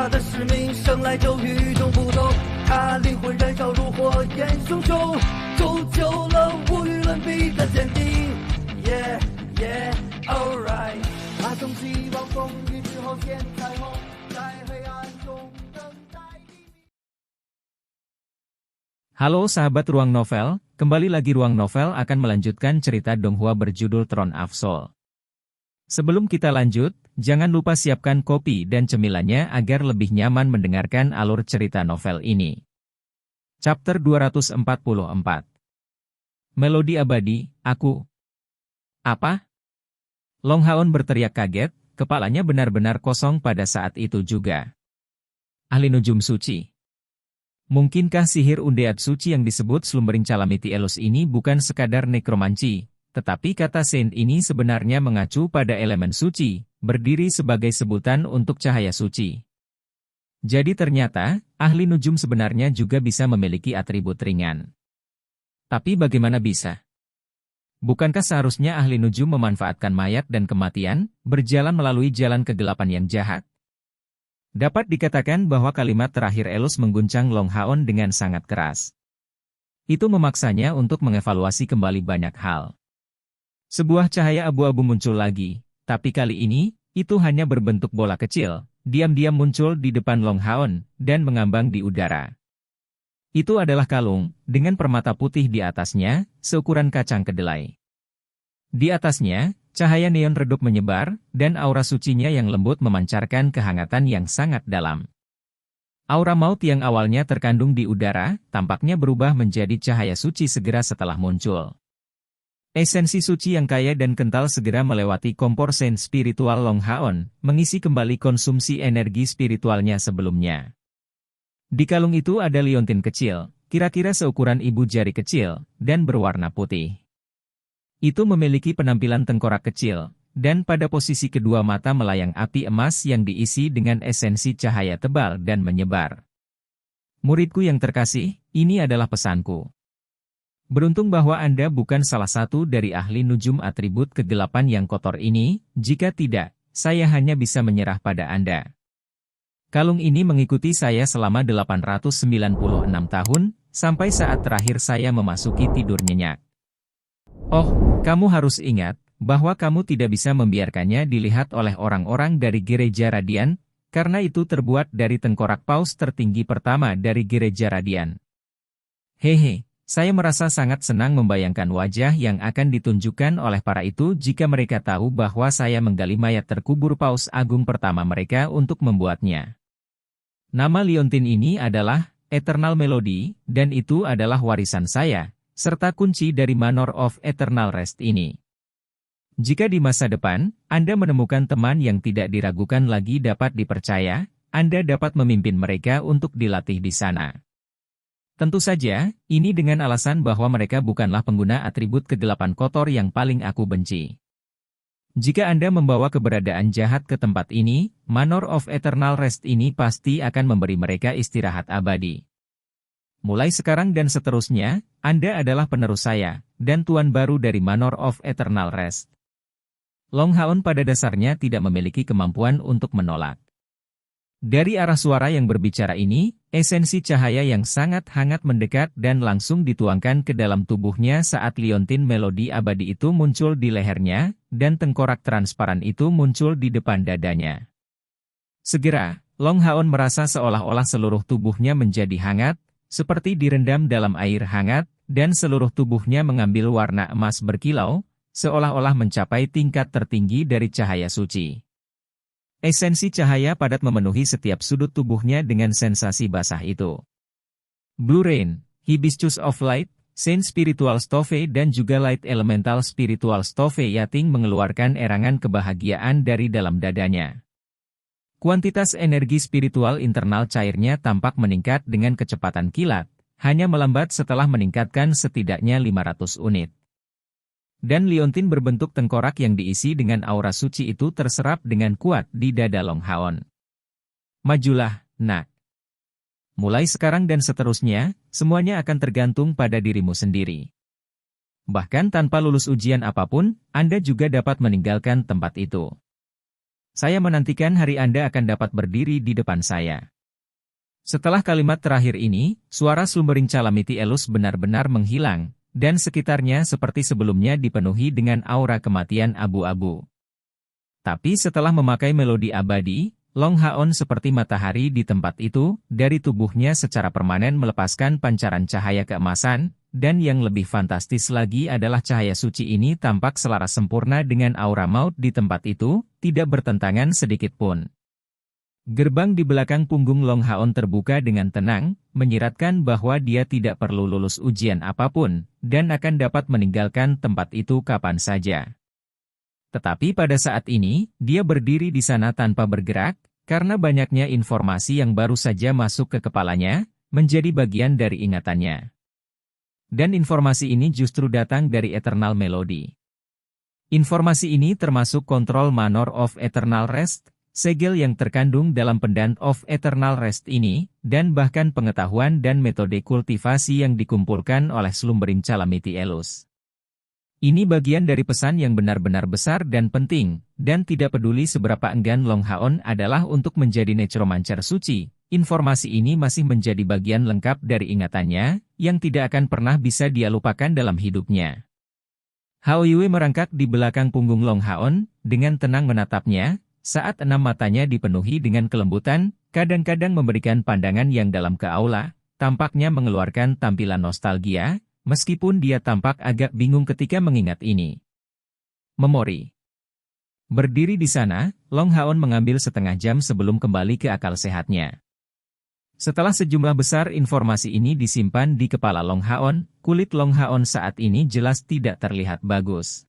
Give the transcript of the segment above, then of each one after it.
他的使命生来就与众不同，他灵魂燃烧如火焰熊熊，铸就了无与伦比的坚定。Yeah yeah alright， 他从希望风雨之后见彩虹，在黑暗中等待黎明。Halo sahabat Ruang Novel, kembali lagi Ruang Novel akan melanjutkan cerita Donghua berjudul Throne of Soul. Sebelum kita lanjut, jangan lupa siapkan kopi dan cemilannya agar lebih nyaman mendengarkan alur cerita novel ini. Chapter 244. Melodi abadi, aku. Apa? Long Haon berteriak kaget, kepalanya benar-benar kosong pada saat itu juga. Ahli Nujum Suci. Mungkinkah sihir undead suci yang disebut Slumbering Calamity Elus ini bukan sekadar nekromanci? Tetapi kata saint ini sebenarnya mengacu pada elemen suci, berdiri sebagai sebutan untuk cahaya suci. Jadi ternyata, ahli nujum sebenarnya juga bisa memiliki atribut ringan. Tapi bagaimana bisa? Bukankah seharusnya ahli nujum memanfaatkan mayat dan kematian, berjalan melalui jalan kegelapan yang jahat? Dapat dikatakan bahwa kalimat terakhir Elus mengguncang Long Haon dengan sangat keras. Itu memaksanya untuk mengevaluasi kembali banyak hal. Sebuah cahaya abu-abu muncul lagi, tapi kali ini, itu hanya berbentuk bola kecil, diam-diam muncul di depan Long Haon, dan mengambang di udara. Itu adalah kalung, dengan permata putih di atasnya, seukuran kacang kedelai. Di atasnya, cahaya neon redup menyebar, dan aura sucinya yang lembut memancarkan kehangatan yang sangat dalam. Aura maut yang awalnya terkandung di udara, tampaknya berubah menjadi cahaya suci segera setelah muncul. Esensi suci yang kaya dan kental segera melewati kompor sen spiritual Long Haon, mengisi kembali konsumsi energi spiritualnya sebelumnya. Di kalung itu ada liontin kecil, kira-kira seukuran ibu jari kecil, dan berwarna putih. Itu memiliki penampilan tengkorak kecil, dan pada posisi kedua mata melayang api emas yang diisi dengan esensi cahaya tebal dan menyebar. Muridku yang terkasih, ini adalah pesanku. Beruntung bahwa Anda bukan salah satu dari ahli nujum atribut kegelapan yang kotor ini, jika tidak, saya hanya bisa menyerah pada Anda. Kalung ini mengikuti saya selama 896 tahun, sampai saat terakhir saya memasuki tidur nyenyak. Oh, kamu harus ingat, bahwa kamu tidak bisa membiarkannya dilihat oleh orang-orang dari gereja Radian, karena itu terbuat dari tengkorak paus tertinggi pertama dari gereja Radian. Hehe. Saya merasa sangat senang membayangkan wajah yang akan ditunjukkan oleh para itu jika mereka tahu bahwa saya menggali mayat terkubur paus agung pertama mereka untuk membuatnya. Nama liontin ini adalah Eternal Melody, dan itu adalah warisan saya, serta kunci dari Manor of Eternal Rest ini. Jika di masa depan, Anda menemukan teman yang tidak diragukan lagi dapat dipercaya, Anda dapat memimpin mereka untuk dilatih di sana. Tentu saja, ini dengan alasan bahwa mereka bukanlah pengguna atribut kegelapan kotor yang paling aku benci. Jika Anda membawa keberadaan jahat ke tempat ini, Manor of Eternal Rest ini pasti akan memberi mereka istirahat abadi. Mulai sekarang dan seterusnya, Anda adalah penerus saya, dan tuan baru dari Manor of Eternal Rest. Long Haon pada dasarnya tidak memiliki kemampuan untuk menolak. Dari arah suara yang berbicara ini, esensi cahaya yang sangat hangat mendekat dan langsung dituangkan ke dalam tubuhnya saat liontin melodi abadi itu muncul di lehernya, dan tengkorak transparan itu muncul di depan dadanya. Segera, Long Haon merasa seolah-olah seluruh tubuhnya menjadi hangat, seperti direndam dalam air hangat, dan seluruh tubuhnya mengambil warna emas berkilau, seolah-olah mencapai tingkat tertinggi dari cahaya suci. Esensi cahaya padat memenuhi setiap sudut tubuhnya dengan sensasi basah itu. Blue Rain, Hibiscus of Light, Saint Spiritual Stove dan juga Light Elemental Spiritual Stove Yating mengeluarkan erangan kebahagiaan dari dalam dadanya. Kuantitas energi spiritual internal cairnya tampak meningkat dengan kecepatan kilat, hanya melambat setelah meningkatkan setidaknya 500 unit. Dan liontin berbentuk tengkorak yang diisi dengan aura suci itu terserap dengan kuat di dada Long Haon. Majulah, nak. Mulai sekarang dan seterusnya, semuanya akan tergantung pada dirimu sendiri. Bahkan tanpa lulus ujian apapun, Anda juga dapat meninggalkan tempat itu. Saya menantikan hari Anda akan dapat berdiri di depan saya. Setelah kalimat terakhir ini, suara Slumbering Calamity Elus benar-benar menghilang, dan sekitarnya seperti sebelumnya dipenuhi dengan aura kematian abu-abu. Tapi setelah memakai melodi abadi, Long Haon seperti matahari di tempat itu, dari tubuhnya secara permanen melepaskan pancaran cahaya keemasan, dan yang lebih fantastis lagi adalah cahaya suci ini tampak selaras sempurna dengan aura maut di tempat itu, tidak bertentangan sedikit pun. Gerbang di belakang punggung Long Haon terbuka dengan tenang, menyiratkan bahwa dia tidak perlu lulus ujian apapun, dan akan dapat meninggalkan tempat itu kapan saja. Tetapi pada saat ini, dia berdiri di sana tanpa bergerak, karena banyaknya informasi yang baru saja masuk ke kepalanya, menjadi bagian dari ingatannya. Dan informasi ini justru datang dari Eternal Melody. Informasi ini termasuk kontrol Manor of Eternal Rest, segel yang terkandung dalam pendant of Eternal Rest ini, dan bahkan pengetahuan dan metode kultivasi yang dikumpulkan oleh Slumbering Calamity Elus. Ini bagian dari pesan yang benar-benar besar dan penting, dan tidak peduli seberapa enggan Long Haon adalah untuk menjadi necromancer suci, informasi ini masih menjadi bagian lengkap dari ingatannya, yang tidak akan pernah bisa dia lupakan dalam hidupnya. Hao Yue merangkak di belakang punggung Long Haon, dengan tenang menatapnya, saat enam matanya dipenuhi dengan kelembutan, kadang-kadang memberikan pandangan yang dalam ke aula, tampaknya mengeluarkan tampilan nostalgia, meskipun dia tampak agak bingung ketika mengingat ini. Memori. Berdiri di sana, Long Haon mengambil setengah jam sebelum kembali ke akal sehatnya. Setelah sejumlah besar informasi ini disimpan di kepala Long Haon, kulit Long Haon saat ini jelas tidak terlihat bagus.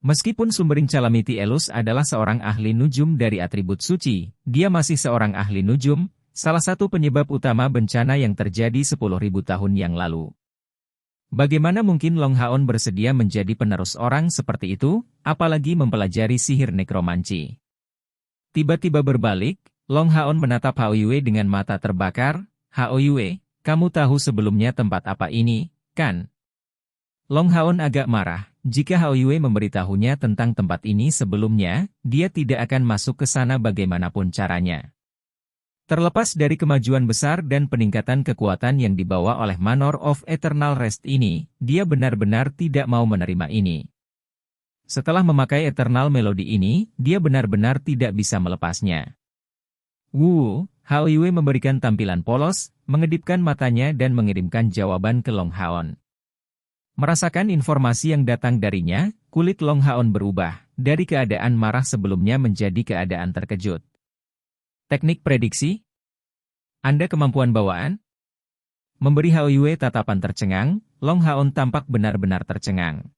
Meskipun Slumbering Calamity Elus adalah seorang ahli nujum dari atribut suci, dia masih seorang ahli nujum, salah satu penyebab utama bencana yang terjadi 10.000 tahun yang lalu. Bagaimana mungkin Long Haon bersedia menjadi penerus orang seperti itu, apalagi mempelajari sihir nekromanci? Tiba-tiba berbalik, Long Haon menatap Hao Yue dengan mata terbakar. Hao Yue, kamu tahu sebelumnya tempat apa ini, kan? Long Haon agak marah. Jika Hao Yue memberitahunya tentang tempat ini sebelumnya, dia tidak akan masuk ke sana bagaimanapun caranya. Terlepas dari kemajuan besar dan peningkatan kekuatan yang dibawa oleh Manor of Eternal Rest ini, dia benar-benar tidak mau menerima ini. Setelah memakai Eternal Melody ini, dia benar-benar tidak bisa melepasnya. Hao Yue memberikan tampilan polos, mengedipkan matanya dan mengirimkan jawaban ke Long Haon. Merasakan informasi yang datang darinya, kulit Long Haon berubah, dari keadaan marah sebelumnya menjadi keadaan terkejut. Teknik prediksi? Anda kemampuan bawaan? Memberi Hao Yue tatapan tercengang, Long Haon tampak benar-benar tercengang.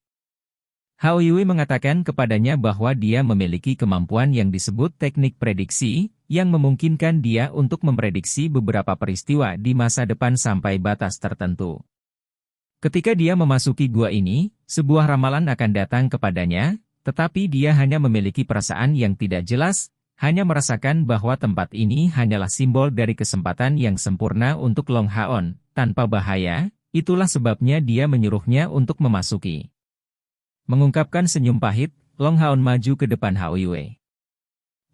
Hao Yue mengatakan kepadanya bahwa dia memiliki kemampuan yang disebut teknik prediksi, yang memungkinkan dia untuk memprediksi beberapa peristiwa di masa depan sampai batas tertentu. Ketika dia memasuki gua ini, sebuah ramalan akan datang kepadanya, tetapi dia hanya memiliki perasaan yang tidak jelas, hanya merasakan bahwa tempat ini hanyalah simbol dari kesempatan yang sempurna untuk Long Haon, tanpa bahaya, itulah sebabnya dia menyuruhnya untuk memasuki. Mengungkapkan senyum pahit, Long Haon maju ke depan Hao Yue.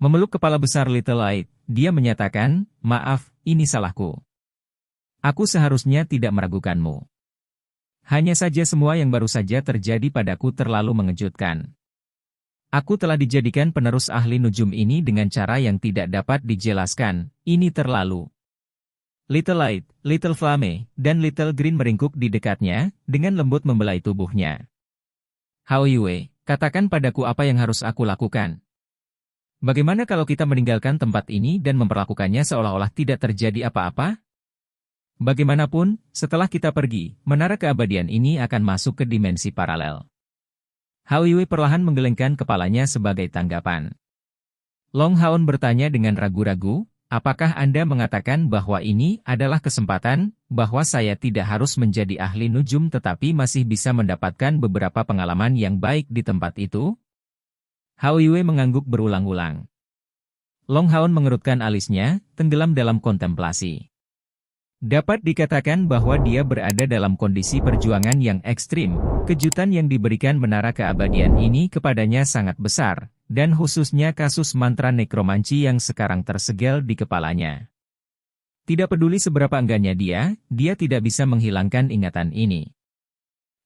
Memeluk kepala besar Little Light, dia menyatakan, maaf, ini salahku. Aku seharusnya tidak meragukanmu. Hanya saja semua yang baru saja terjadi padaku terlalu mengejutkan. Aku telah dijadikan penerus ahli nujum ini dengan cara yang tidak dapat dijelaskan, ini terlalu. Little Light, Little Flame, dan Little Green meringkuk di dekatnya, dengan lembut membelai tubuhnya. Hao Yue, katakan padaku apa yang harus aku lakukan. Bagaimana kalau kita meninggalkan tempat ini dan memperlakukannya seolah-olah tidak terjadi apa-apa? Bagaimanapun, setelah kita pergi, menara keabadian ini akan masuk ke dimensi paralel. Hao Yue perlahan menggelengkan kepalanya sebagai tanggapan. Long Haon bertanya dengan ragu-ragu, apakah Anda mengatakan bahwa ini adalah kesempatan, bahwa saya tidak harus menjadi ahli nujum tetapi masih bisa mendapatkan beberapa pengalaman yang baik di tempat itu? Hao Yue mengangguk berulang-ulang. Long Haon mengerutkan alisnya, tenggelam dalam kontemplasi. Dapat dikatakan bahwa dia berada dalam kondisi perjuangan yang ekstrim. Kejutan yang diberikan menara keabadian ini kepadanya sangat besar, dan khususnya kasus mantra nekromanci yang sekarang tersegel di kepalanya. Tidak peduli seberapa enggaknya dia tidak bisa menghilangkan ingatan ini.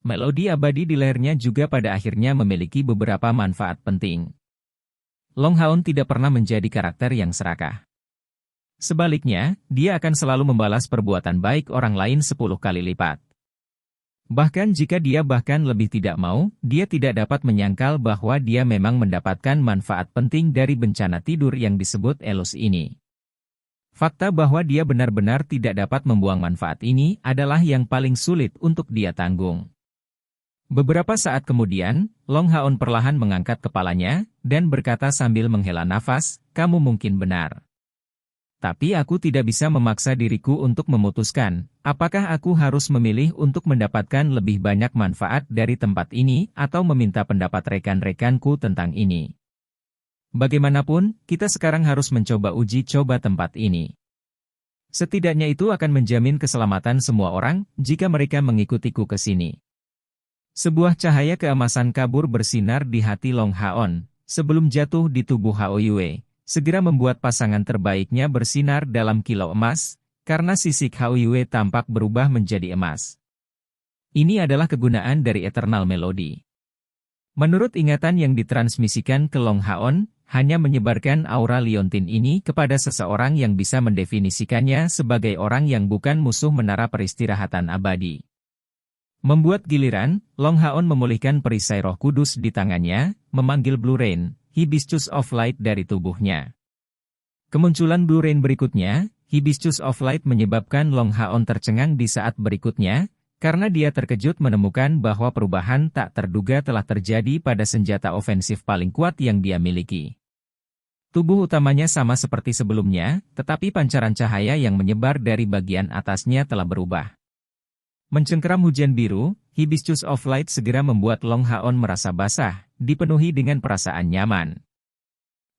Melodi abadi di lehernya juga pada akhirnya memiliki beberapa manfaat penting. Long Haon tidak pernah menjadi karakter yang serakah. Sebaliknya, dia akan selalu membalas perbuatan baik orang lain 10 kali lipat. Bahkan jika dia bahkan lebih tidak mau, dia tidak dapat menyangkal bahwa dia memang mendapatkan manfaat penting dari bencana tidur yang disebut elus ini. Fakta bahwa dia benar-benar tidak dapat membuang manfaat ini adalah yang paling sulit untuk dia tanggung. Beberapa saat kemudian, Long Haon perlahan mengangkat kepalanya, dan berkata sambil menghela nafas, "Kamu mungkin benar. Tapi aku tidak bisa memaksa diriku untuk memutuskan, apakah aku harus memilih untuk mendapatkan lebih banyak manfaat dari tempat ini atau meminta pendapat rekan-rekanku tentang ini. Bagaimanapun, kita sekarang harus mencoba uji coba tempat ini. Setidaknya itu akan menjamin keselamatan semua orang jika mereka mengikutiku ke sini." Sebuah cahaya keemasan kabur bersinar di hati Long Haon, sebelum jatuh di tubuh Hao Yue. Segera membuat pasangan terbaiknya bersinar dalam kilau emas, karena sisik Hao Yue tampak berubah menjadi emas. Ini adalah kegunaan dari Eternal Melody. Menurut ingatan yang ditransmisikan ke Long Haon, hanya menyebarkan aura liontin ini kepada seseorang yang bisa mendefinisikannya sebagai orang yang bukan musuh menara peristirahatan abadi. Membuat giliran, Long Haon memulihkan perisai Roh Kudus di tangannya, memanggil Blue Rain, Hibiscus of Light dari tubuhnya. Kemunculan Blue Rain berikutnya, Hibiscus of Light menyebabkan Long Haon tercengang di saat berikutnya, karena dia terkejut menemukan bahwa perubahan tak terduga telah terjadi pada senjata ofensif paling kuat yang dia miliki. Tubuh utamanya sama seperti sebelumnya, tetapi pancaran cahaya yang menyebar dari bagian atasnya telah berubah. Mencengkeram hujan biru, Hibiscus of Light segera membuat Long Haon merasa basah, dipenuhi dengan perasaan nyaman.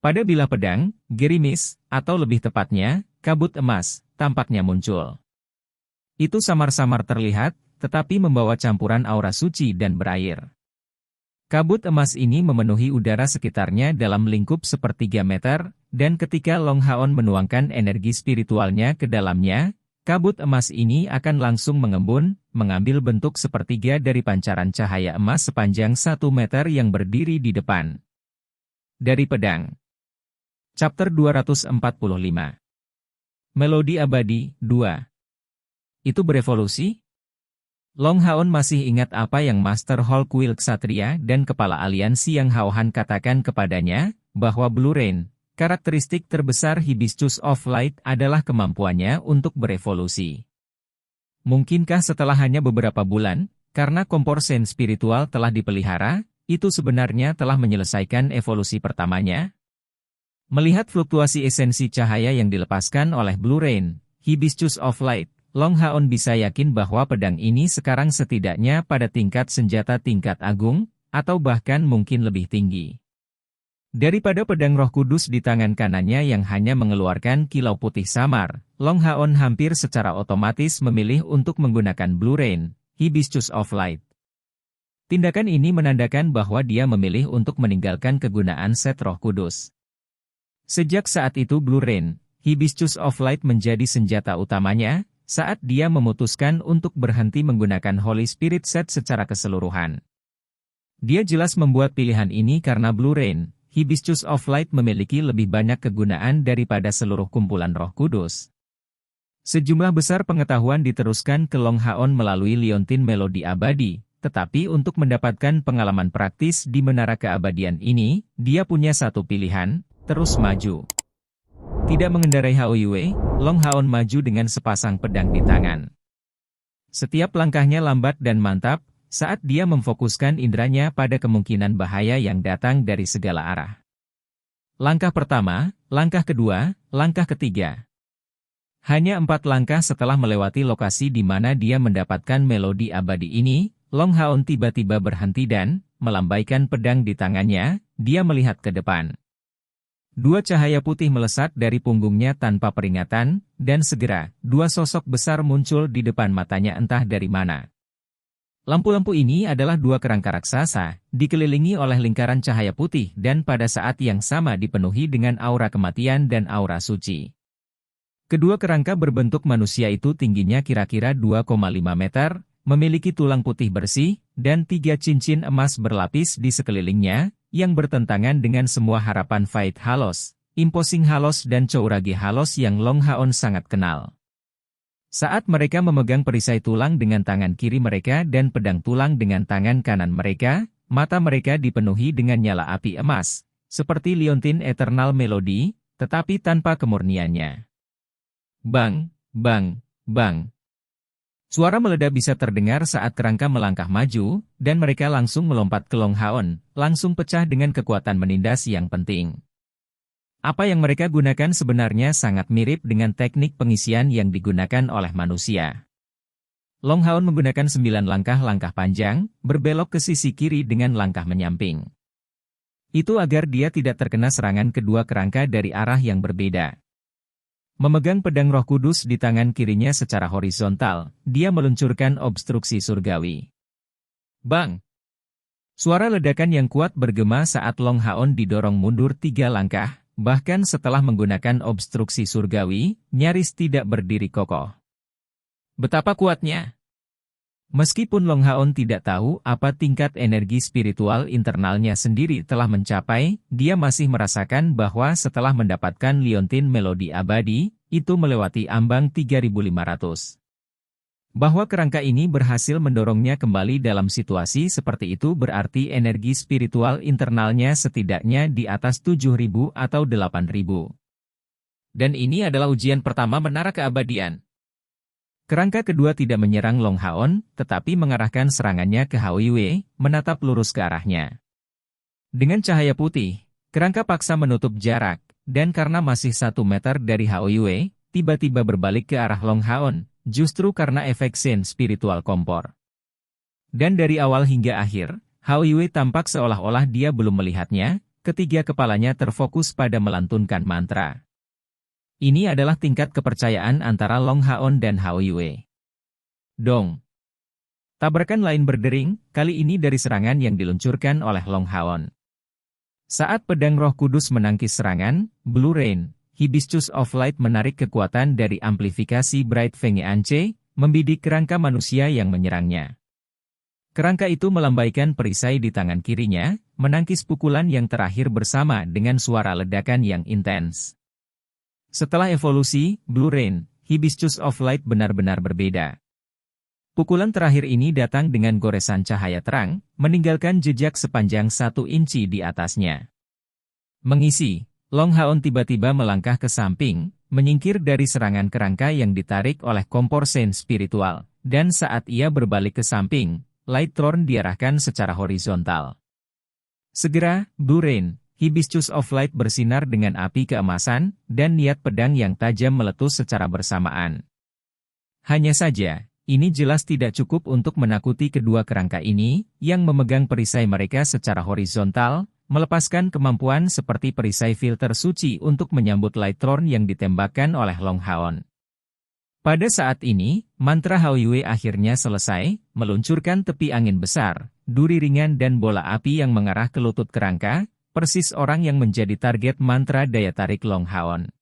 Pada bilah pedang, gerimis, atau lebih tepatnya, kabut emas, tampaknya muncul. Itu samar-samar terlihat, tetapi membawa campuran aura suci dan berair. Kabut emas ini memenuhi udara sekitarnya dalam lingkup 1/3 meter, dan ketika Long Haon menuangkan energi spiritualnya ke dalamnya, kabut emas ini akan langsung mengembun, mengambil bentuk 1/3 dari pancaran cahaya emas sepanjang 1 meter yang berdiri di depan. Dari Pedang. Chapter 245. Melodi Abadi, 2. Itu berevolusi? Long Haon masih ingat apa yang Master Hall Kuil Ksatria dan Kepala Aliansi Yang Haohan katakan kepadanya, bahwa Blue Rain, karakteristik terbesar Hibiscus of Light adalah kemampuannya untuk berevolusi. Mungkinkah setelah hanya beberapa bulan, karena kompor sen spiritual telah dipelihara, itu sebenarnya telah menyelesaikan evolusi pertamanya? Melihat fluktuasi esensi cahaya yang dilepaskan oleh Blue Rain, Hibiscus of Light, Long Haon bisa yakin bahwa pedang ini sekarang setidaknya pada tingkat senjata tingkat agung, atau bahkan mungkin lebih tinggi. Daripada pedang Roh Kudus di tangan kanannya yang hanya mengeluarkan kilau putih samar, Long Haon hampir secara otomatis memilih untuk menggunakan Blue Rain, Hibiscus of Light. Tindakan ini menandakan bahwa dia memilih untuk meninggalkan kegunaan set Roh Kudus. Sejak saat itu Blue Rain, Hibiscus of Light menjadi senjata utamanya, saat dia memutuskan untuk berhenti menggunakan Holy Spirit set secara keseluruhan. Dia jelas membuat pilihan ini karena Blue Rain, Hibiscus of Light memiliki lebih banyak kegunaan daripada seluruh kumpulan Roh Kudus. Sejumlah besar pengetahuan diteruskan ke Long Haon melalui liontin melodi abadi, tetapi untuk mendapatkan pengalaman praktis di menara keabadian ini, dia punya satu pilihan, terus maju. Tidak mengendarai Hao Yue, Long Haon maju dengan sepasang pedang di tangan. Setiap langkahnya lambat dan mantap, saat dia memfokuskan indranya pada kemungkinan bahaya yang datang dari segala arah. Langkah pertama, langkah kedua, langkah ketiga. Hanya 4 langkah setelah melewati lokasi di mana dia mendapatkan melodi abadi ini, Long Haon tiba-tiba berhenti dan, melambaikan pedang di tangannya, dia melihat ke depan. 2 cahaya putih melesat dari punggungnya tanpa peringatan, dan segera, 2 sosok besar muncul di depan matanya entah dari mana. Lampu-lampu ini adalah dua kerangka raksasa, dikelilingi oleh lingkaran cahaya putih dan pada saat yang sama dipenuhi dengan aura kematian dan aura suci. Kedua kerangka berbentuk manusia itu tingginya kira-kira 2,5 meter, memiliki tulang putih bersih, dan 3 cincin emas berlapis di sekelilingnya, yang bertentangan dengan semua harapan Faith Halos, Imposing Halos dan Chourage Halos yang Long Haon sangat kenal. Saat mereka memegang perisai tulang dengan tangan kiri mereka dan pedang tulang dengan tangan kanan mereka, mata mereka dipenuhi dengan nyala api emas, seperti liontin Eternal Melody, tetapi tanpa kemurniannya. Bang, bang, bang. Suara meledak bisa terdengar saat kerangka melangkah maju, dan mereka langsung melompat ke Long Haon, langsung pecah dengan kekuatan menindas yang penting. Apa yang mereka gunakan sebenarnya sangat mirip dengan teknik pengisian yang digunakan oleh manusia. Long Haon menggunakan 9 langkah-langkah panjang, berbelok ke sisi kiri dengan langkah menyamping. Itu agar dia tidak terkena serangan kedua kerangka dari arah yang berbeda. Memegang pedang Roh Kudus di tangan kirinya secara horizontal, dia meluncurkan obstruksi surgawi. Bang! Suara ledakan yang kuat bergema saat Long Haon didorong mundur 3 langkah, bahkan setelah menggunakan obstruksi surgawi, nyaris tidak berdiri kokoh. Betapa kuatnya! Meskipun Long Haon tidak tahu apa tingkat energi spiritual internalnya sendiri telah mencapai, dia masih merasakan bahwa setelah mendapatkan liontin melodi abadi, itu melewati ambang 3.500. Bahwa kerangka ini berhasil mendorongnya kembali dalam situasi seperti itu berarti energi spiritual internalnya setidaknya di atas 7.000 atau 8.000. Dan ini adalah ujian pertama menara keabadian. Kerangka kedua tidak menyerang Long Haon, tetapi mengarahkan serangannya ke Hao Yue, menatap lurus ke arahnya. Dengan cahaya putih, kerangka paksa menutup jarak, dan karena masih 1 meter dari Hao Yue, tiba-tiba berbalik ke arah Long Haon, justru karena efek sen spiritual kompor. Dan dari awal hingga akhir, Hao Yue tampak seolah-olah dia belum melihatnya, ketiga kepalanya terfokus pada melantunkan mantra. Ini adalah tingkat kepercayaan antara Long Haon dan Hao Yue. Dong! Tabrakan lain berdering, kali ini dari serangan yang diluncurkan oleh Long Haon. Saat pedang Roh Kudus menangkis serangan, Blue Rain, Hibiscus of Light menarik kekuatan dari amplifikasi Bright Feng Ance, membidik kerangka manusia yang menyerangnya. Kerangka itu melambaikan perisai di tangan kirinya, menangkis pukulan yang terakhir bersama dengan suara ledakan yang intens. Setelah evolusi, Blue Rain, Hibiscus of Light benar-benar berbeda. Pukulan terakhir ini datang dengan goresan cahaya terang, meninggalkan jejak sepanjang 1 inci di atasnya. Mengisi, Long Haon tiba-tiba melangkah ke samping, menyingkir dari serangan kerangka yang ditarik oleh kompor sen spiritual, dan saat ia berbalik ke samping, Light Thorn diarahkan secara horizontal. Segera, Blue Rain, Hibiscus of Light bersinar dengan api keemasan, dan niat pedang yang tajam meletus secara bersamaan. Hanya saja, ini jelas tidak cukup untuk menakuti kedua kerangka ini, yang memegang perisai mereka secara horizontal, melepaskan kemampuan seperti perisai filter suci untuk menyambut Light Thorn yang ditembakkan oleh Long Haon. Pada saat ini, mantra Hao Yue akhirnya selesai, meluncurkan tepi angin besar, duri ringan dan bola api yang mengarah ke lutut kerangka, persis orang yang menjadi target mantra daya tarik Long Haon.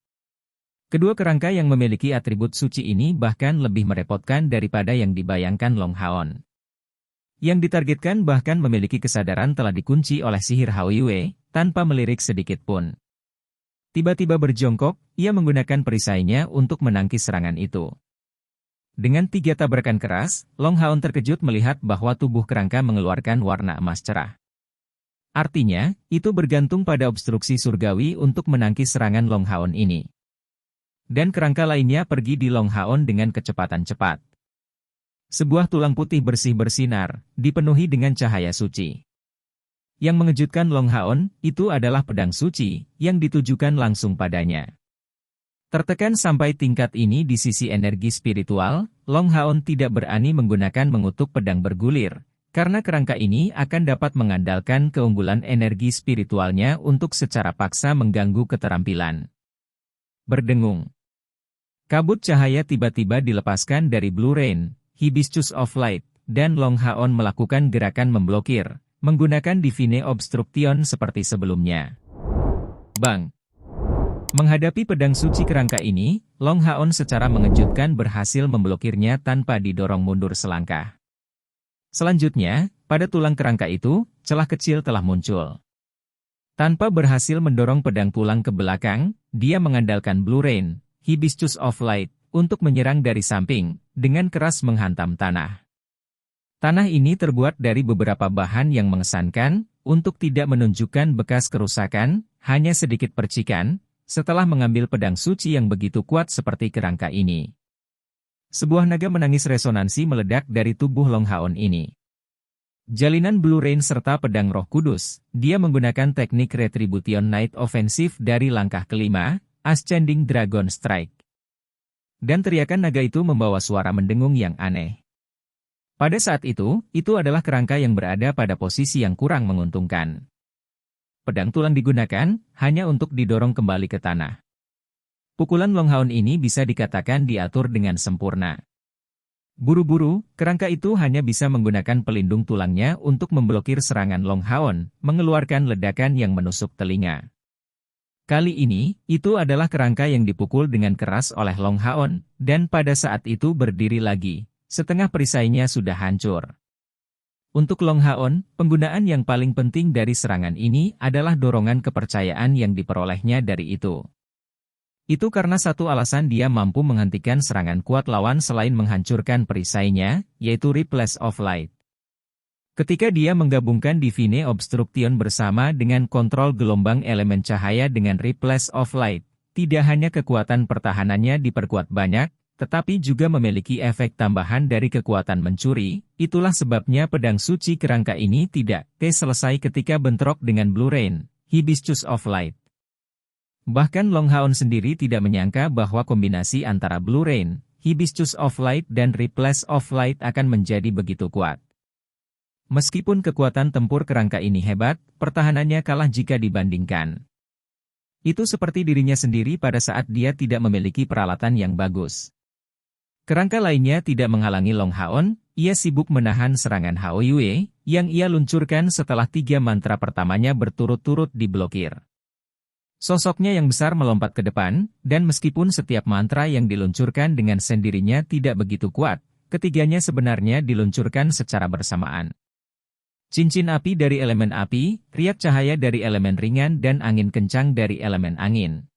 Kedua kerangka yang memiliki atribut suci ini bahkan lebih merepotkan daripada yang dibayangkan Long Haon. Yang ditargetkan bahkan memiliki kesadaran telah dikunci oleh sihir Hao Yue, tanpa melirik sedikit pun. Tiba-tiba berjongkok, ia menggunakan perisainya untuk menangkis serangan itu. Dengan 3 tabrakan keras, Long Haon terkejut melihat bahwa tubuh kerangka mengeluarkan warna emas cerah. Artinya, itu bergantung pada obstruksi surgawi untuk menangkis serangan Long Haon ini. Dan kerangka lainnya pergi di Long Haon dengan kecepatan cepat. Sebuah tulang putih bersih bersinar, dipenuhi dengan cahaya suci. Yang mengejutkan Long Haon, itu adalah pedang suci, yang ditujukan langsung padanya. Tertekan sampai tingkat ini di sisi energi spiritual, Long Haon tidak berani menggunakan mengutuk pedang bergulir, karena kerangka ini akan dapat mengandalkan keunggulan energi spiritualnya untuk secara paksa mengganggu keterampilan. Berdengung. Kabut cahaya tiba-tiba dilepaskan dari Blue Rain, Hibiscus of Light, dan Long Haon melakukan gerakan memblokir, menggunakan Divine Obstruction seperti sebelumnya. Bang! Menghadapi pedang suci kerangka ini, Long Haon secara mengejutkan berhasil memblokirnya tanpa didorong mundur selangkah. Selanjutnya, pada tulang kerangka itu, celah kecil telah muncul. Tanpa berhasil mendorong pedang tulang ke belakang, dia mengandalkan Blue Rain, Hibiscus of Light, untuk menyerang dari samping, dengan keras menghantam tanah. Tanah ini terbuat dari beberapa bahan yang mengesankan, untuk tidak menunjukkan bekas kerusakan, hanya sedikit percikan, setelah mengambil pedang suci yang begitu kuat seperti kerangka ini. Sebuah naga menangis resonansi meledak dari tubuh Long Haon ini. Jalinan Blue Rain serta pedang Roh Kudus, dia menggunakan teknik Retribution Night Offensive dari langkah kelima, Ascending Dragon Strike. Dan teriakan naga itu membawa suara mendengung yang aneh. Pada saat itu adalah kerangka yang berada pada posisi yang kurang menguntungkan. Pedang tulang digunakan hanya untuk didorong kembali ke tanah. Pukulan Long Haon ini bisa dikatakan diatur dengan sempurna. Buru-buru, kerangka itu hanya bisa menggunakan pelindung tulangnya untuk memblokir serangan Long Haon, mengeluarkan ledakan yang menusuk telinga. Kali ini, itu adalah kerangka yang dipukul dengan keras oleh Long Haon, dan pada saat itu berdiri lagi, setengah perisainya sudah hancur. Untuk Long Haon, penggunaan yang paling penting dari serangan ini adalah dorongan kepercayaan yang diperolehnya dari itu. Itu karena satu alasan dia mampu menghentikan serangan kuat lawan selain menghancurkan perisainya, yaitu Ripples of Light. Ketika dia menggabungkan Divine Obstruction bersama dengan kontrol gelombang elemen cahaya dengan Ripples of Light, tidak hanya kekuatan pertahanannya diperkuat banyak, tetapi juga memiliki efek tambahan dari kekuatan mencuri. Itulah sebabnya pedang suci kerangka ini tidak selesai ketika bentrok dengan Blue Rain, Hibiscus of Light. Bahkan Long Haon sendiri tidak menyangka bahwa kombinasi antara Blue Rain, Hibiscus of Light dan Ripples of Light akan menjadi begitu kuat. Meskipun kekuatan tempur kerangka ini hebat, pertahanannya kalah jika dibandingkan. Itu seperti dirinya sendiri pada saat dia tidak memiliki peralatan yang bagus. Kerangka lainnya tidak menghalangi Long Haon, ia sibuk menahan serangan Hao Yue, yang ia luncurkan setelah 3 mantra pertamanya berturut-turut diblokir. Sosoknya yang besar melompat ke depan, dan meskipun setiap mantra yang diluncurkan dengan sendirinya tidak begitu kuat, ketiganya sebenarnya diluncurkan secara bersamaan. Cincin api dari elemen api, riak cahaya dari elemen ringan dan angin kencang dari elemen angin.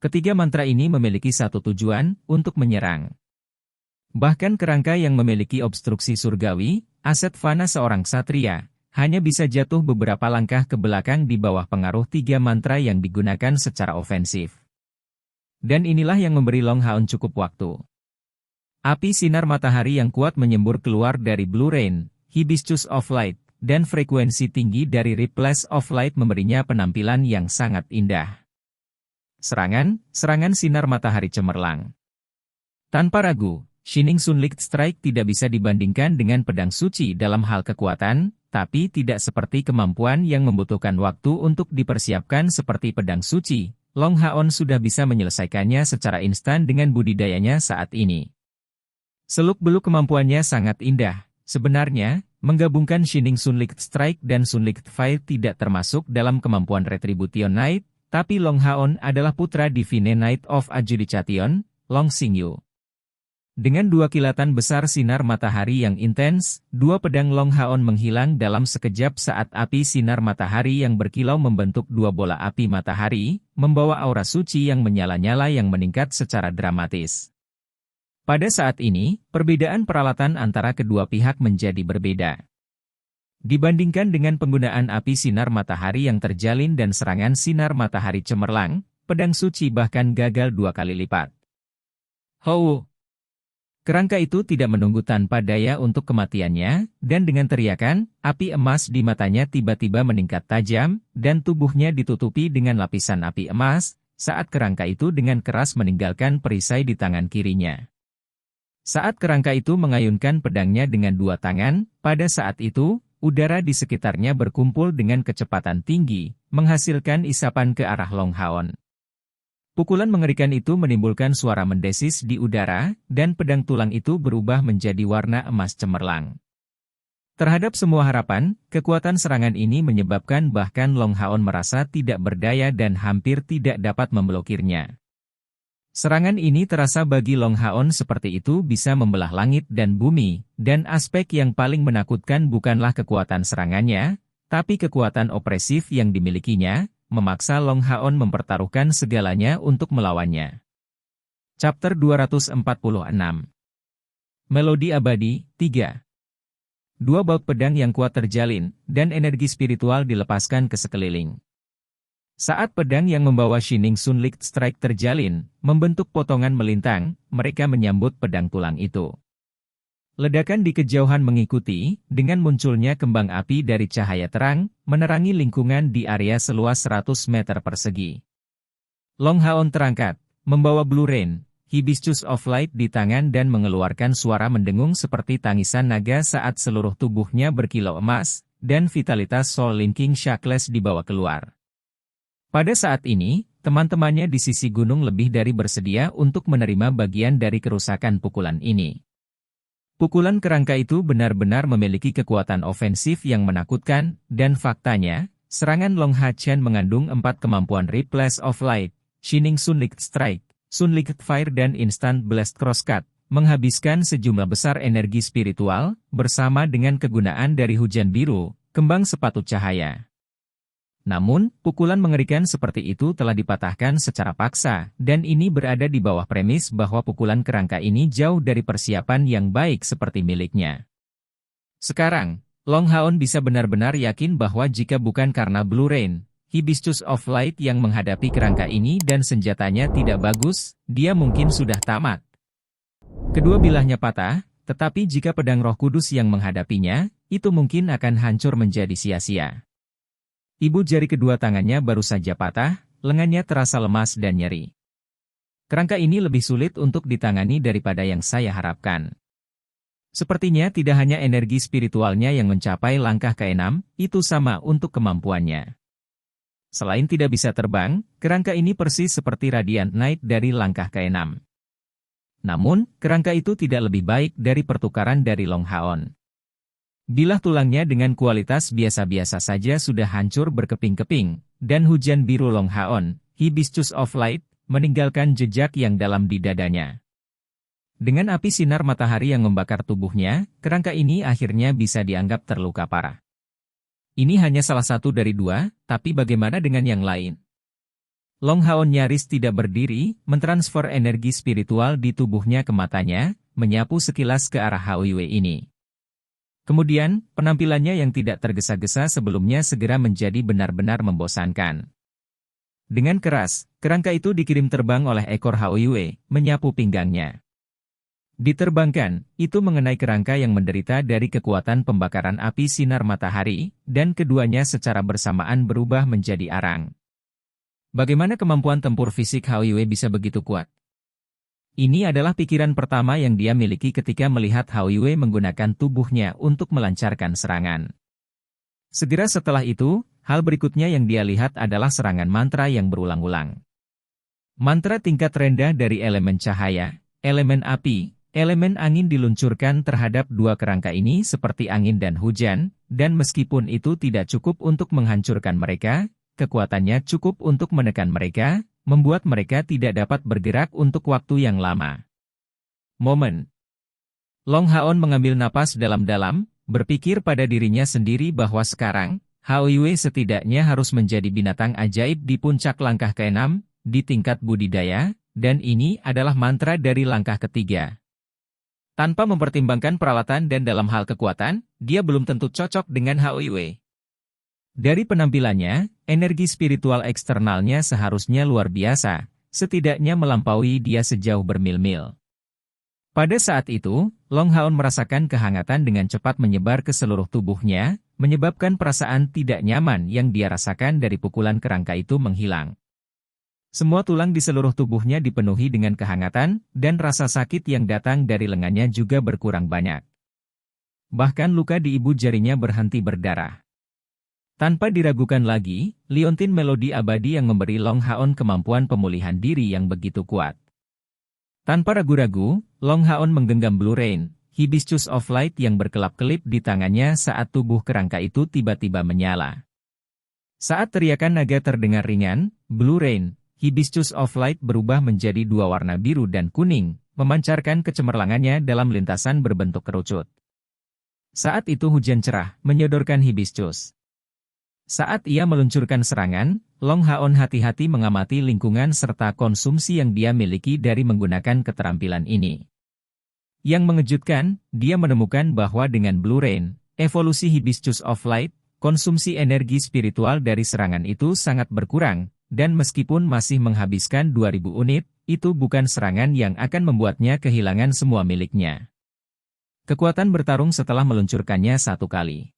Ketiga mantra ini memiliki satu tujuan, untuk menyerang. Bahkan kerangka yang memiliki obstruksi surgawi, aset fana seorang satria, hanya bisa jatuh beberapa langkah ke belakang di bawah pengaruh 3 mantra yang digunakan secara ofensif. Dan inilah yang memberi Long Haon cukup waktu. Api sinar matahari yang kuat menyembur keluar dari Blue Rain, Hibiscus of Light, dan frekuensi tinggi dari Ripples of Light memberinya penampilan yang sangat indah. Serangan sinar matahari cemerlang. Tanpa ragu, Shining Sunlight Strike tidak bisa dibandingkan dengan pedang suci dalam hal kekuatan, tapi tidak seperti kemampuan yang membutuhkan waktu untuk dipersiapkan seperti pedang suci. Long Haon sudah bisa menyelesaikannya secara instan dengan budidayanya saat ini. Seluk-beluk kemampuannya sangat indah. Sebenarnya, menggabungkan Shining Sunlight Strike dan Sunlight Fire tidak termasuk dalam kemampuan Retribution Night, tapi Long Haon adalah putra Divine Night of Adjudication, Long Xingyu. Dengan 2 kilatan besar sinar matahari yang intens, 2 pedang Long Haon menghilang dalam sekejap saat api sinar matahari yang berkilau membentuk 2 bola api matahari, membawa aura suci yang menyala-nyala yang meningkat secara dramatis. Pada saat ini, perbedaan peralatan antara kedua pihak menjadi berbeda. Dibandingkan dengan penggunaan api sinar matahari yang terjalin dan serangan sinar matahari cemerlang, pedang suci bahkan gagal 2 kali lipat. Hou! Kerangka itu tidak menunggu tanpa daya untuk kematiannya, dan dengan teriakan, api emas di matanya tiba-tiba meningkat tajam, dan tubuhnya ditutupi dengan lapisan api emas, saat kerangka itu dengan keras meninggalkan perisai di tangan kirinya. Saat kerangka itu mengayunkan pedangnya dengan 2 tangan, pada saat itu, udara di sekitarnya berkumpul dengan kecepatan tinggi, menghasilkan isapan ke arah Long Haon. Pukulan mengerikan itu menimbulkan suara mendesis di udara, dan pedang tulang itu berubah menjadi warna emas cemerlang. Terhadap semua harapan, kekuatan serangan ini menyebabkan bahkan Long Haon merasa tidak berdaya dan hampir tidak dapat memblokirnya. Serangan ini terasa bagi Long Haon seperti itu bisa membelah langit dan bumi, dan aspek yang paling menakutkan bukanlah kekuatan serangannya, tapi kekuatan opresif yang dimilikinya, memaksa Long Haon mempertaruhkan segalanya untuk melawannya. Chapter 246 Melodi Abadi, 3. Dua baut pedang yang kuat terjalin, dan energi spiritual dilepaskan ke sekeliling. Saat pedang yang membawa Shining Sunlight Strike terjalin, membentuk potongan melintang, mereka menyambut pedang tulang itu. Ledakan di kejauhan mengikuti, dengan munculnya kembang api dari cahaya terang, menerangi lingkungan di area seluas 100 meter persegi. Long Haon terangkat, membawa Blue Rain, Hibiscus of Light di tangan dan mengeluarkan suara mendengung seperti tangisan naga saat seluruh tubuhnya berkilau emas, dan vitalitas Soul Linking Shackles dibawa keluar. Pada saat ini, teman-temannya di sisi gunung lebih dari bersedia untuk menerima bagian dari kerusakan pukulan ini. Pukulan kerangka itu benar-benar memiliki kekuatan ofensif yang menakutkan, dan faktanya, serangan Long Ha-Chen mengandung 4 kemampuan Ripples of Light, Shining Sunlight Strike, Sunlight Fire dan Instant Blast Crosscut, menghabiskan sejumlah besar energi spiritual, bersama dengan kegunaan dari hujan biru, kembang sepatu cahaya. Namun, pukulan mengerikan seperti itu telah dipatahkan secara paksa, dan ini berada di bawah premis bahwa pukulan kerangka ini jauh dari persiapan yang baik seperti miliknya. Sekarang, Long Haon bisa benar-benar yakin bahwa jika bukan karena Blue Rain, Hibiscus of Light yang menghadapi kerangka ini dan senjatanya tidak bagus, dia mungkin sudah tamat. Kedua bilahnya patah, tetapi jika pedang Roh Kudus yang menghadapinya, itu mungkin akan hancur menjadi sia-sia. Ibu jari kedua tangannya baru saja patah, lengannya terasa lemas dan nyeri. Kerangka ini lebih sulit untuk ditangani daripada yang saya harapkan. Sepertinya tidak hanya energi spiritualnya yang mencapai langkah ke-6, itu sama untuk kemampuannya. Selain tidak bisa terbang, kerangka ini persis seperti Radiant Knight dari langkah ke-6. Namun, kerangka itu tidak lebih baik dari pertukaran dari Long Haon. Bilah tulangnya dengan kualitas biasa-biasa saja sudah hancur berkeping-keping, dan hujan biru Long Haon, Hibiscus of Light, meninggalkan jejak yang dalam di dadanya. Dengan api sinar matahari yang membakar tubuhnya, kerangka ini akhirnya bisa dianggap terluka parah. Ini hanya salah satu dari 2, tapi bagaimana dengan yang lain? Long Haon nyaris tidak berdiri, mentransfer energi spiritual di tubuhnya ke matanya, menyapu sekilas ke arah Haoyue ini. Kemudian, penampilannya yang tidak tergesa-gesa sebelumnya segera menjadi benar-benar membosankan. Dengan keras, kerangka itu dikirim terbang oleh ekor Haoyue, menyapu pinggangnya. Diterbangkan, itu mengenai kerangka yang menderita dari kekuatan pembakaran api sinar matahari, dan keduanya secara bersamaan berubah menjadi arang. Bagaimana kemampuan tempur fisik Haoyue bisa begitu kuat? Ini adalah pikiran pertama yang dia miliki ketika melihat Haoyue menggunakan tubuhnya untuk melancarkan serangan. Segera setelah itu, hal berikutnya yang dia lihat adalah serangan mantra yang berulang-ulang. Mantra tingkat rendah dari elemen cahaya, elemen api, elemen angin diluncurkan terhadap 2 kerangka ini seperti angin dan hujan, dan meskipun itu tidak cukup untuk menghancurkan mereka, kekuatannya cukup untuk menekan mereka, membuat mereka tidak dapat bergerak untuk waktu yang lama. Momen. Long Haon mengambil napas dalam-dalam, berpikir pada dirinya sendiri bahwa sekarang, Haoyue setidaknya harus menjadi binatang ajaib di puncak langkah ke-6, di tingkat budidaya, dan ini adalah mantra dari langkah ketiga. Tanpa mempertimbangkan peralatan dan dalam hal kekuatan, dia belum tentu cocok dengan Haoyue. Dari penampilannya, energi spiritual eksternalnya seharusnya luar biasa, setidaknya melampaui dia sejauh bermil-mil. Pada saat itu, Long Haon merasakan kehangatan dengan cepat menyebar ke seluruh tubuhnya, menyebabkan perasaan tidak nyaman yang dia rasakan dari pukulan kerangka itu menghilang. Semua tulang di seluruh tubuhnya dipenuhi dengan kehangatan, dan rasa sakit yang datang dari lengannya juga berkurang banyak. Bahkan luka di ibu jarinya berhenti berdarah. Tanpa diragukan lagi, liontin melodi abadi yang memberi Long Haon kemampuan pemulihan diri yang begitu kuat. Tanpa ragu-ragu, Long Haon menggenggam Blue Rain, Hibiscus of Light yang berkelap-kelip di tangannya saat tubuh kerangka itu tiba-tiba menyala. Saat teriakan naga terdengar ringan, Blue Rain, Hibiscus of Light berubah menjadi dua warna biru dan kuning, memancarkan kecemerlangannya dalam lintasan berbentuk kerucut. Saat itu hujan cerah, menyodorkan Hibiscus. Saat ia meluncurkan serangan, Long Haon hati-hati mengamati lingkungan serta konsumsi yang dia miliki dari menggunakan keterampilan ini. Yang mengejutkan, dia menemukan bahwa dengan Blue Rain, evolusi Hibiscus of Light, konsumsi energi spiritual dari serangan itu sangat berkurang, dan meskipun masih menghabiskan 2000 unit, itu bukan serangan yang akan membuatnya kehilangan semua miliknya. Kekuatan bertarung setelah meluncurkannya satu kali.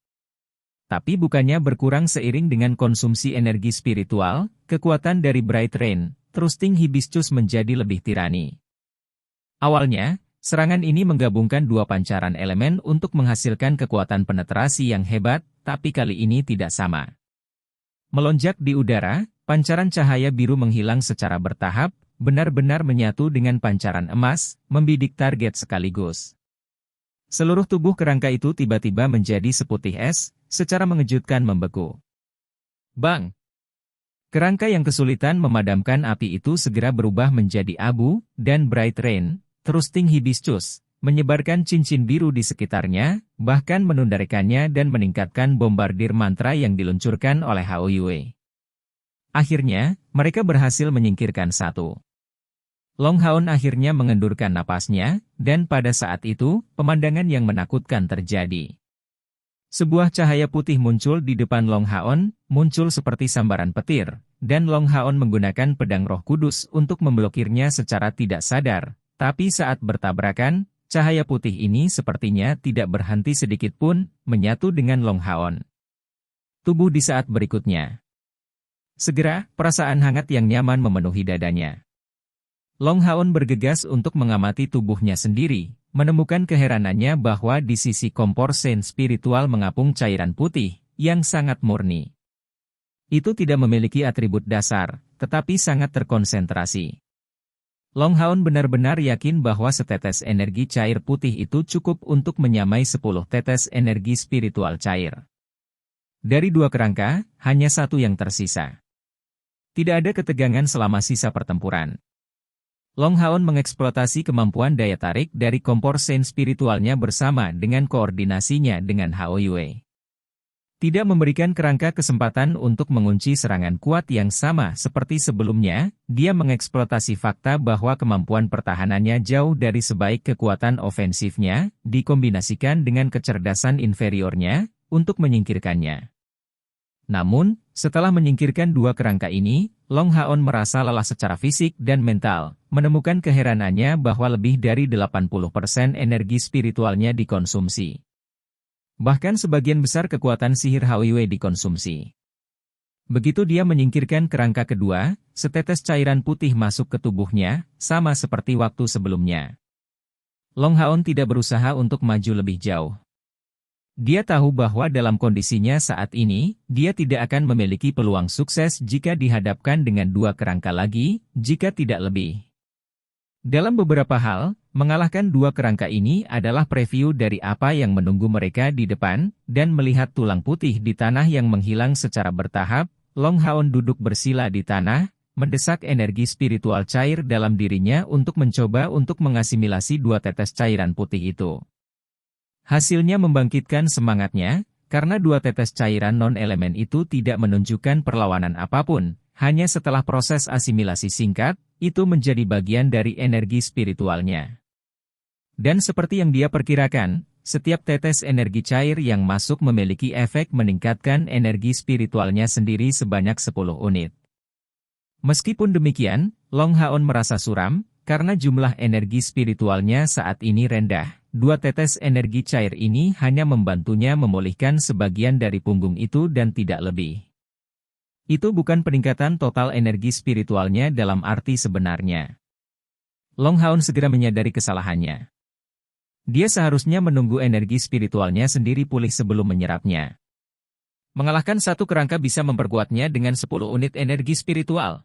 Tapi bukannya berkurang seiring dengan konsumsi energi spiritual, kekuatan dari Bright Rain, Trusting Hibiscus menjadi lebih tirani. Awalnya, serangan ini menggabungkan dua pancaran elemen untuk menghasilkan kekuatan penetrasi yang hebat, tapi kali ini tidak sama. Melonjak di udara, pancaran cahaya biru menghilang secara bertahap, benar-benar menyatu dengan pancaran emas, membidik target sekaligus. Seluruh tubuh kerangka itu tiba-tiba menjadi seputih es, secara mengejutkan membeku. Bang! Kerangka yang kesulitan memadamkan api itu segera berubah menjadi abu, dan Bright Rain, Trusting Hibiscus, menyebarkan cincin biru di sekitarnya, bahkan menundarikannya dan meningkatkan bombardir mantra yang diluncurkan oleh Hao Yue. Akhirnya, mereka berhasil menyingkirkan satu. Long Haon akhirnya mengendurkan napasnya, dan pada saat itu, pemandangan yang menakutkan terjadi. Sebuah cahaya putih muncul di depan Long Haon, muncul seperti sambaran petir, dan Long Haon menggunakan pedang Roh Kudus untuk memblokirnya secara tidak sadar, tapi saat bertabrakan, cahaya putih ini sepertinya tidak berhenti sedikit pun, menyatu dengan Long Haon. Tubuh di saat berikutnya. Segera, perasaan hangat yang nyaman memenuhi dadanya. Long Haon bergegas untuk mengamati tubuhnya sendiri, menemukan keheranannya bahwa di sisi kompor sen spiritual mengapung cairan putih, yang sangat murni. Itu tidak memiliki atribut dasar, tetapi sangat terkonsentrasi. Long Haon benar-benar yakin bahwa setetes energi cair putih itu cukup untuk menyamai 10 tetes energi spiritual cair. Dari dua kerangka, hanya satu yang tersisa. Tidak ada ketegangan selama sisa pertempuran. Long Haon mengeksploitasi kemampuan daya tarik dari kompor sen spiritualnya bersama dengan koordinasinya dengan Hao Yue. Tidak memberikan kerangka kesempatan untuk mengunci serangan kuat yang sama seperti sebelumnya, dia mengeksploitasi fakta bahwa kemampuan pertahanannya jauh dari sebaik kekuatan ofensifnya, dikombinasikan dengan kecerdasan inferiornya, untuk menyingkirkannya. Namun, setelah menyingkirkan dua kerangka ini, Long Haon merasa lelah secara fisik dan mental, menemukan keheranannya bahwa lebih dari 80% energi spiritualnya dikonsumsi. Bahkan sebagian besar kekuatan sihir Hao Yue dikonsumsi. Begitu dia menyingkirkan kerangka kedua, setetes cairan putih masuk ke tubuhnya, sama seperti waktu sebelumnya. Long Haon tidak berusaha untuk maju lebih jauh. Dia tahu bahwa dalam kondisinya saat ini, dia tidak akan memiliki peluang sukses jika dihadapkan dengan dua kerangka lagi, jika tidak lebih. Dalam beberapa hal, mengalahkan dua kerangka ini adalah preview dari apa yang menunggu mereka di depan, dan melihat tulang putih di tanah yang menghilang secara bertahap, Long Haon duduk bersila di tanah, mendesak energi spiritual cair dalam dirinya untuk mencoba untuk mengasimilasi dua tetes cairan putih itu. Hasilnya membangkitkan semangatnya, karena dua tetes cairan non-elemen itu tidak menunjukkan perlawanan apapun, hanya setelah proses asimilasi singkat, itu menjadi bagian dari energi spiritualnya. Dan seperti yang dia perkirakan, setiap tetes energi cair yang masuk memiliki efek meningkatkan energi spiritualnya sendiri sebanyak 10 unit. Meskipun demikian, Long Haon merasa suram, karena jumlah energi spiritualnya saat ini rendah. Dua tetes energi cair ini hanya membantunya memulihkan sebagian dari punggung itu dan tidak lebih. Itu bukan peningkatan total energi spiritualnya dalam arti sebenarnya. Long Haon segera menyadari kesalahannya. Dia seharusnya menunggu energi spiritualnya sendiri pulih sebelum menyerapnya. Mengalahkan satu kerangka bisa memperkuatnya dengan 10 unit energi spiritual.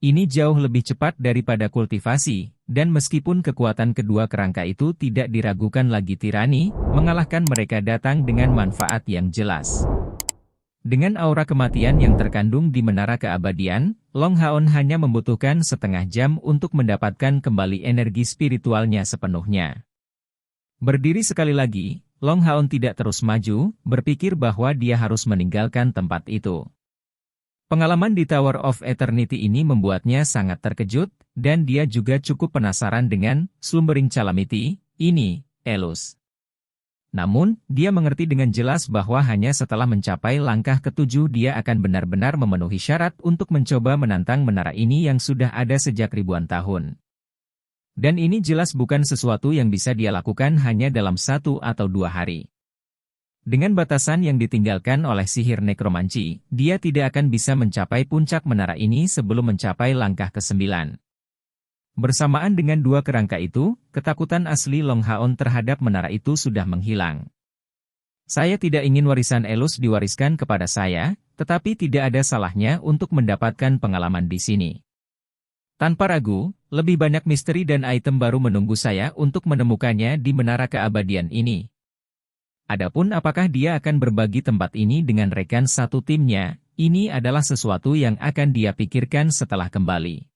Ini jauh lebih cepat daripada kultivasi, dan meskipun kekuatan kedua kerangka itu tidak diragukan lagi tirani, mengalahkan mereka datang dengan manfaat yang jelas. Dengan aura kematian yang terkandung di menara keabadian, Long Haon hanya membutuhkan setengah jam untuk mendapatkan kembali energi spiritualnya sepenuhnya. Berdiri sekali lagi, Long Haon tidak terus maju, berpikir bahwa dia harus meninggalkan tempat itu. Pengalaman di Tower of Eternity ini membuatnya sangat terkejut, dan dia juga cukup penasaran dengan Slumbering Calamity ini, Elus. Namun, dia mengerti dengan jelas bahwa hanya setelah mencapai langkah ketujuh dia akan benar-benar memenuhi syarat untuk mencoba menantang menara ini yang sudah ada sejak ribuan tahun. Dan ini jelas bukan sesuatu yang bisa dia lakukan hanya dalam 1 atau 2 hari. Dengan batasan yang ditinggalkan oleh sihir nekromanci, dia tidak akan bisa mencapai puncak menara ini sebelum mencapai langkah ke-9. Bersamaan dengan dua kerangka itu, ketakutan asli Long Haon terhadap menara itu sudah menghilang. Saya tidak ingin warisan Elus diwariskan kepada saya, tetapi tidak ada salahnya untuk mendapatkan pengalaman di sini. Tanpa ragu, lebih banyak misteri dan item baru menunggu saya untuk menemukannya di menara keabadian ini. Adapun apakah dia akan berbagi tempat ini dengan rekan satu timnya, ini adalah sesuatu yang akan dia pikirkan setelah kembali.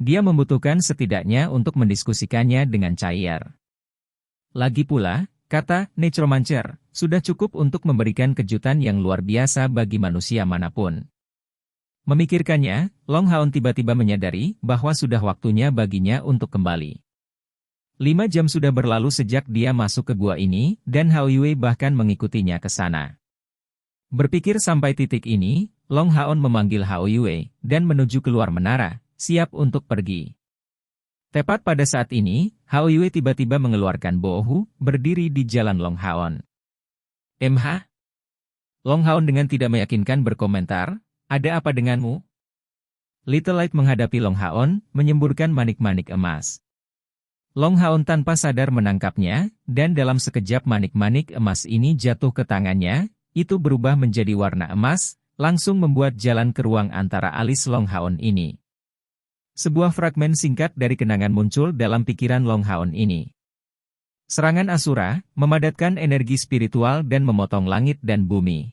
Dia membutuhkan setidaknya untuk mendiskusikannya dengan Cair. Lagi pula, kata Necromancer, sudah cukup untuk memberikan kejutan yang luar biasa bagi manusia manapun. Memikirkannya, Long Haon tiba-tiba menyadari bahwa sudah waktunya baginya untuk kembali. 5 jam sudah berlalu sejak dia masuk ke gua ini, dan Hao Yue bahkan mengikutinya ke sana. Berpikir sampai titik ini, Long Haon memanggil Hao Yue, dan menuju keluar menara, siap untuk pergi. Tepat pada saat ini, Hao Yue tiba-tiba mengeluarkan bohu, berdiri di jalan Long Haon. "MH?" Long Haon dengan tidak meyakinkan berkomentar, "Ada apa denganmu?" Little Light menghadapi Long Haon, menyemburkan manik-manik emas. Long Haon tanpa sadar menangkapnya, dan dalam sekejap manik-manik emas ini jatuh ke tangannya, itu berubah menjadi warna emas, langsung membuat jalan ke ruang antara alis Long Haon ini. Sebuah fragmen singkat dari kenangan muncul dalam pikiran Long Haon ini. Serangan Asura, memadatkan energi spiritual dan memotong langit dan bumi.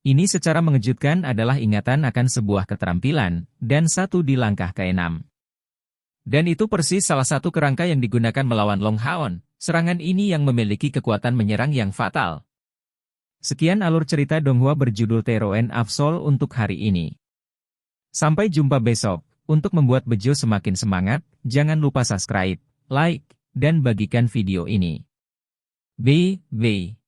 Ini secara mengejutkan adalah ingatan akan sebuah keterampilan, dan satu di langkah ke-6. Dan itu persis salah satu kerangka yang digunakan melawan Long Haon, serangan ini yang memiliki kekuatan menyerang yang fatal. Sekian alur cerita Donghua berjudul Teroen Absol untuk hari ini. Sampai jumpa besok. Untuk membuat Bejo semakin semangat, jangan lupa subscribe, like, dan bagikan video ini. Bye.